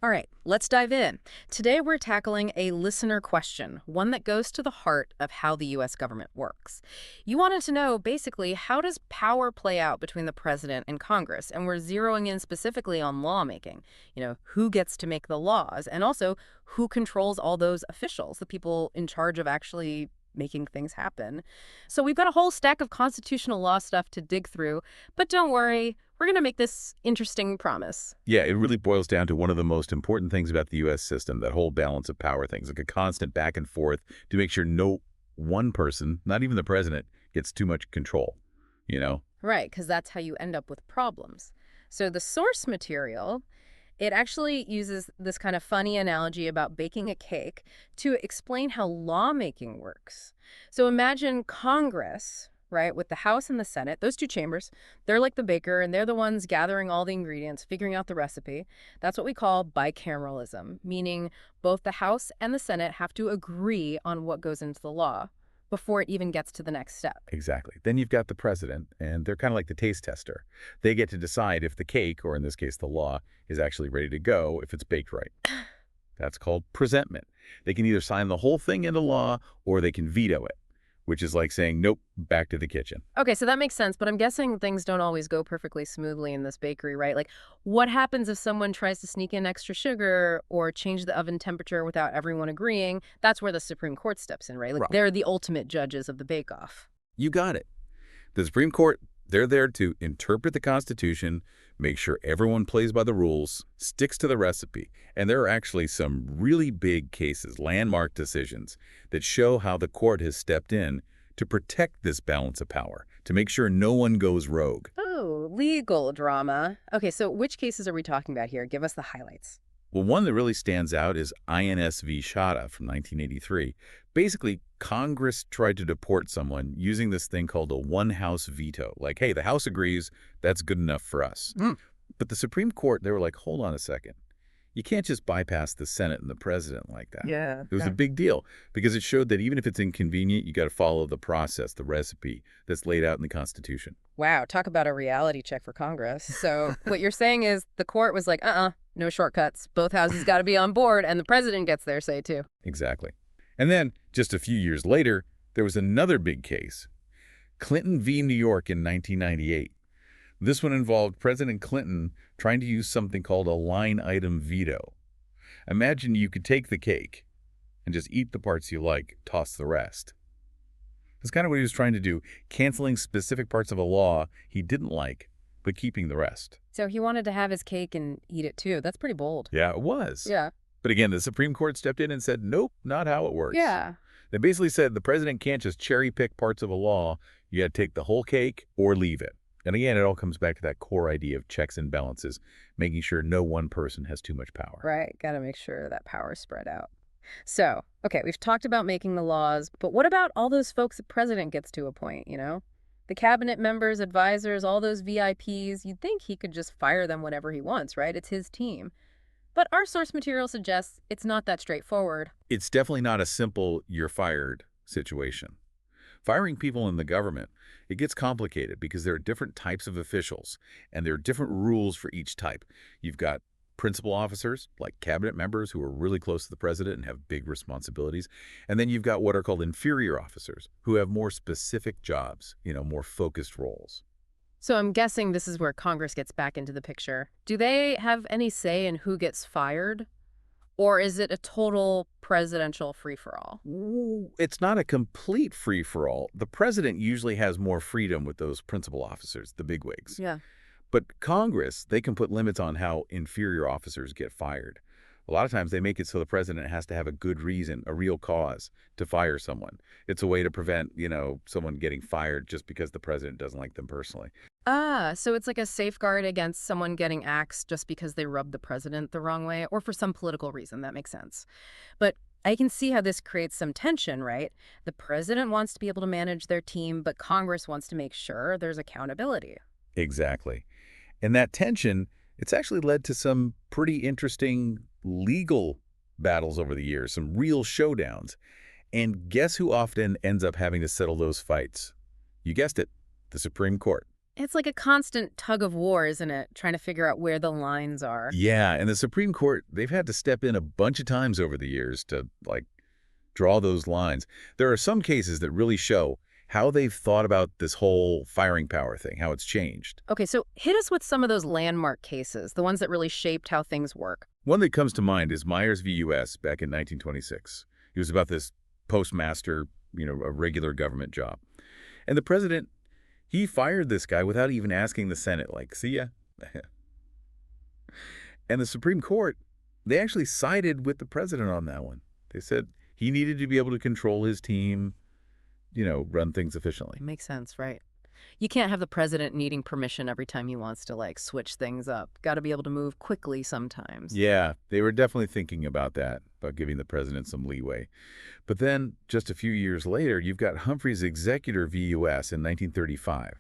All right, let's dive in. Today we're tackling a listener question, one that goes to the heart of how the US government works. You wanted to know basically how does power play out between the president and Congress? And we're zeroing in specifically on lawmaking. Who gets to make the laws and also who controls all those officials, the people in charge of actually making things happen. So we've got a whole stack of constitutional law stuff to dig through, but don't worry, we're going to make this interesting promise. Yeah, it really boils down to one of the most important things about the U.S. system, that whole balance of power things, like a constant back and forth to make sure no one person, not even the president, gets too much control, you know? Right, because that's how you end up with problems. So the source material, it actually uses this kind of funny analogy about baking a cake to explain how lawmaking works. So imagine Congress, right, with the House and the Senate, those two chambers, they're like the baker and they're the ones gathering all the ingredients, figuring out the recipe. That's what we call bicameralism, meaning both the House and the Senate have to agree on what goes into the law before it even gets to the next step. Exactly. Then you've got the president, and they're kind of like the taste tester. They get to decide if the cake, or in this case the law, is actually ready to go if it's baked right. That's called presentment. They can either sign the whole thing into law or they can veto it, which is like saying, nope, back to the kitchen. Okay, so that makes sense, but I'm guessing things don't always go perfectly smoothly in this bakery, right? Like, what happens if someone tries to sneak in extra sugar or change the oven temperature without everyone agreeing? That's where the Supreme Court steps in, right? Like, Right. they're the ultimate judges of the bake-off. You got it. The Supreme Court, they're there to interpret the Constitution, make sure everyone plays by the rules, sticks to the recipe. And there are actually some really big cases, landmark decisions, that show how the court has stepped in to protect this balance of power, to make sure no one goes rogue. Oh, legal drama. Okay, so which cases are we talking about here? Give us the highlights. Well, one that really stands out is INS v. Shada from 1983. Basically, Congress tried to deport someone using this thing called a one-house veto. Like, hey, the House agrees, that's good enough for us. But the Supreme Court, they were like, hold on a second. You can't just bypass the Senate and the president like that. Yeah. It was a big deal because it showed that even if it's inconvenient, you got to follow the process, the recipe that's laid out in the Constitution. Wow, talk about a reality check for Congress. So what you're saying is the court was like, no shortcuts. Both houses got to be on board, and the president gets their say, too. Exactly. And then, just a few years later, there was another big case, Clinton v. New York in 1998. This one involved President Clinton trying to use something called a line item veto. Imagine you could take the cake and just eat the parts you like, toss the rest. That's kind of what he was trying to do, canceling specific parts of a law he didn't like, but keeping the rest. So he wanted to have his cake and eat it, too. That's pretty bold. Yeah, it was. Yeah. But again, the Supreme Court stepped in and said, nope, not how it works. Yeah. They basically said the president can't just cherry pick parts of a law. You got to take the whole cake or leave it. And again, it all comes back to that core idea of checks and balances, making sure no one person has too much power. Right. Got to make sure that power is spread out. So, okay, we've talked about making the laws, but what about all those folks the president gets to appoint? The cabinet members, advisors, all those VIPs, you'd think he could just fire them whenever he wants, right? It's his team. But our source material suggests it's not that straightforward. It's definitely not a simple you're fired situation. Firing people in the government, it gets complicated because there are different types of officials and there are different rules for each type. You've got principal officers, like cabinet members who are really close to the president and have big responsibilities. And then you've got what are called inferior officers who have more specific jobs, more focused roles. So I'm guessing this is where Congress gets back into the picture. Do they have any say in who gets fired? Or is it a total presidential free-for-all? Ooh, it's not a complete free-for-all. The president usually has more freedom with those principal officers, the bigwigs. Yeah. But Congress, they can put limits on how inferior officers get fired. A lot of times they make it so the president has to have a good reason, a real cause to fire someone. It's a way to prevent, someone getting fired just because the president doesn't like them personally. So it's like a safeguard against someone getting axed just because they rubbed the president the wrong way or for some political reason. That makes sense. But I can see how this creates some tension, right? The president wants to be able to manage their team, but Congress wants to make sure there's accountability. Exactly. And that tension, it's actually led to some pretty interesting legal battles over the years, some real showdowns. And guess who often ends up having to settle those fights? You guessed it, the Supreme Court. It's like a constant tug of war, isn't it? Trying to figure out where the lines are. Yeah, and the Supreme Court, they've had to step in a bunch of times over the years to, like, draw those lines. There are some cases that really show how they've thought about this whole firing power thing, how it's changed. Okay, so hit us with some of those landmark cases, the ones that really shaped how things work. One that comes to mind is Myers v. U.S. back in 1926. It was about this postmaster, a regular government job. And the president, he fired this guy without even asking the Senate, like, see ya. And the Supreme Court, they actually sided with the president on that one. They said he needed to be able to control his team, run things efficiently. Makes sense, right? You can't have the president needing permission every time he wants to, like, switch things up. Got to be able to move quickly sometimes. Yeah, they were definitely thinking about that, about giving the president some leeway. But then, just a few years later, you've got Humphrey's Executor v. U.S. in 1935.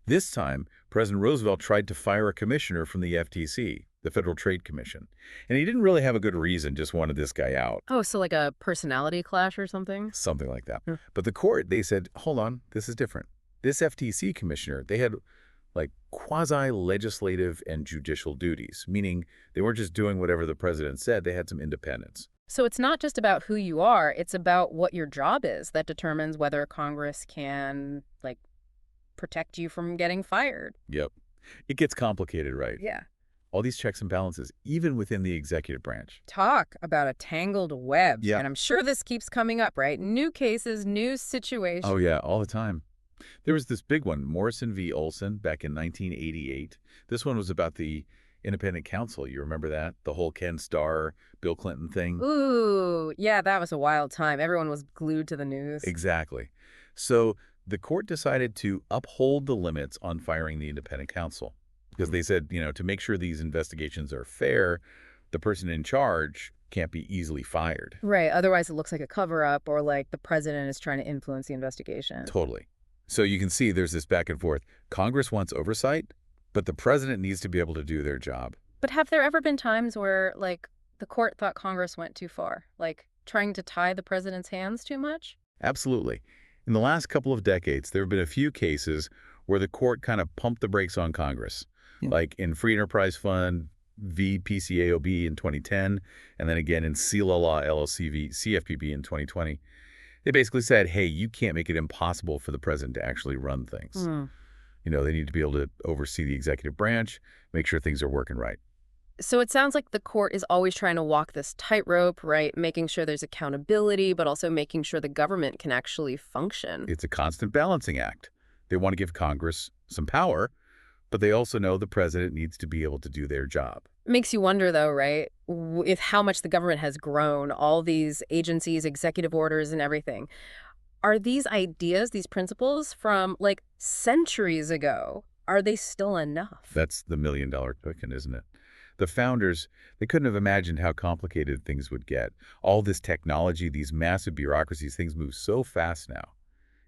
This time, President Roosevelt tried to fire a commissioner from the FTC, the Federal Trade Commission. And he didn't really have a good reason, just wanted this guy out. Oh, so like a personality clash or something? Something like that. Hmm. But the court, they said, hold on, this is different. This FTC commissioner, they had like quasi-legislative and judicial duties, meaning they weren't just doing whatever the president said, they had some independence. So it's not just about who you are, it's about what your job is that determines whether Congress can, like, protect you from getting fired. Yep. It gets complicated, right? Yeah. All these checks and balances, even within the executive branch. Talk about a tangled web. Yeah. And I'm sure this keeps coming up, right? New cases, new situations. Oh, yeah, all the time. There was this big one, Morrison v. Olson, back in 1988. This one was about the independent counsel. You remember that? The whole Ken Starr, Bill Clinton thing? Ooh, yeah, that was a wild time. Everyone was glued to the news. Exactly. So the court decided to uphold the limits on firing the independent counsel because they said, to make sure these investigations are fair, the person in charge can't be easily fired. Right, otherwise it looks like a cover-up or like the president is trying to influence the investigation. Totally. So you can see there's this back and forth. Congress wants oversight, but the president needs to be able to do their job. But have there ever been times where, like, the court thought Congress went too far? Like, trying to tie the president's hands too much? Absolutely. In the last couple of decades, there have been a few cases where the court kind of pumped the brakes on Congress, like in Free Enterprise Fund v. PCAOB in 2010, and then again in Sela Law LLC v. CFPB in 2020. They basically said, hey, you can't make it impossible for the president to actually run things. They need to be able to oversee the executive branch, make sure things are working right. So it sounds like the court is always trying to walk this tightrope, right? Making sure there's accountability, but also making sure the government can actually function. It's a constant balancing act. They want to give Congress some power, but they also know the president needs to be able to do their job. Makes you wonder, though, right, if how much the government has grown, all these agencies, executive orders, and everything. Are these ideas, these principles from, like, centuries ago, are they still enough? That's the million-dollar question, isn't it? The founders, they couldn't have imagined how complicated things would get. All this technology, these massive bureaucracies, things move so fast now.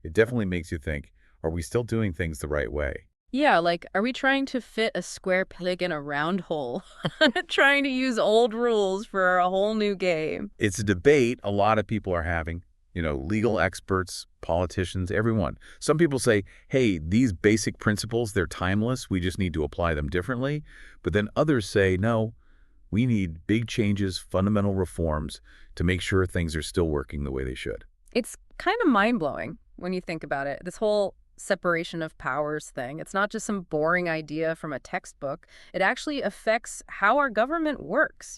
It definitely makes you think, are we still doing things the right way? Yeah, like, are we trying to fit a square peg in a round hole? Trying to use old rules for a whole new game. It's a debate a lot of people are having. Legal experts, politicians, everyone. Some people say, hey, these basic principles, they're timeless. We just need to apply them differently. But then others say, no, we need big changes, fundamental reforms to make sure things are still working the way they should. It's kind of mind-blowing when you think about it. This whole separation of powers thing. It's not just some boring idea from a textbook. It actually affects how our government works,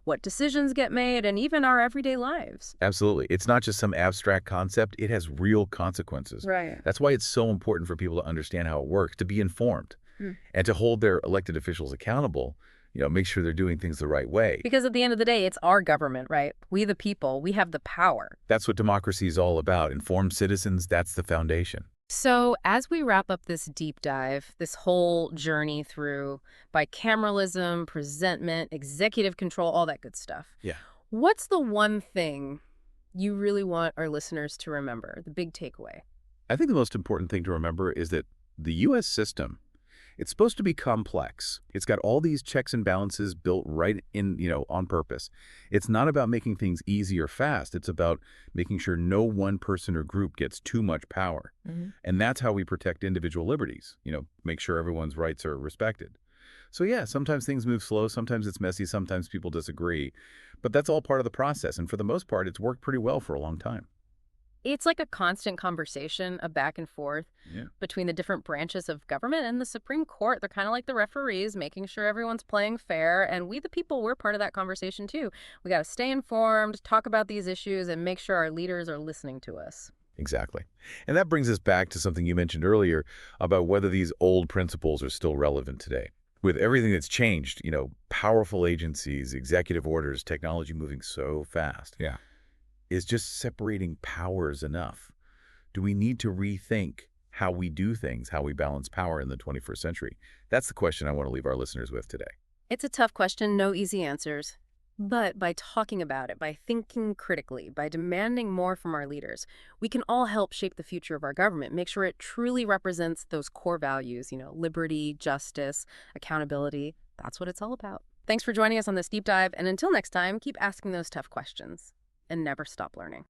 what decisions get made, and even our everyday lives. Absolutely. It's not just some abstract concept. It has real consequences. Right. That's why it's so important for people to understand how it works, to be informed, and to hold their elected officials accountable, make sure they're doing things the right way. Because at the end of the day, it's our government, right? We the people, we have the power. That's what democracy is all about. Informed citizens, that's the foundation. So as we wrap up this deep dive, this whole journey through bicameralism, presentment, executive control, all that good stuff. Yeah. What's the one thing you really want our listeners to remember, the big takeaway? I think the most important thing to remember is that the U.S. system, It's supposed to be complex. It's got all these checks and balances built right in, on purpose. It's not about making things easy or fast. It's about making sure no one person or group gets too much power. Mhm. And that's how we protect individual liberties, make sure everyone's rights are respected. So yeah, sometimes things move slow, sometimes it's messy, sometimes people disagree. But that's all part of the process. And for the most part, it's worked pretty well for a long time. It's like a constant conversation, a back and forth Yeah. between the different branches of government and the Supreme Court. They're kind of like the referees, making sure everyone's playing fair. And we, the people, we're part of that conversation too. We got to stay informed, talk about these issues, and make sure our leaders are listening to us. Exactly. And that brings us back to something you mentioned earlier about whether these old principles are still relevant today. With everything that's changed, powerful agencies, executive orders, technology moving so fast, Yeah. is just separating powers enough? Do we need to rethink how we do things, how we balance power in the 21st century? That's the question I want to leave our listeners with today. It's a tough question, no easy answers. But by talking about it, by thinking critically, by demanding more from our leaders, we can all help shape the future of our government, make sure it truly represents those core values, liberty, justice, accountability. That's what it's all about. Thanks for joining us on this deep dive. And until next time, keep asking those tough questions and never stop learning.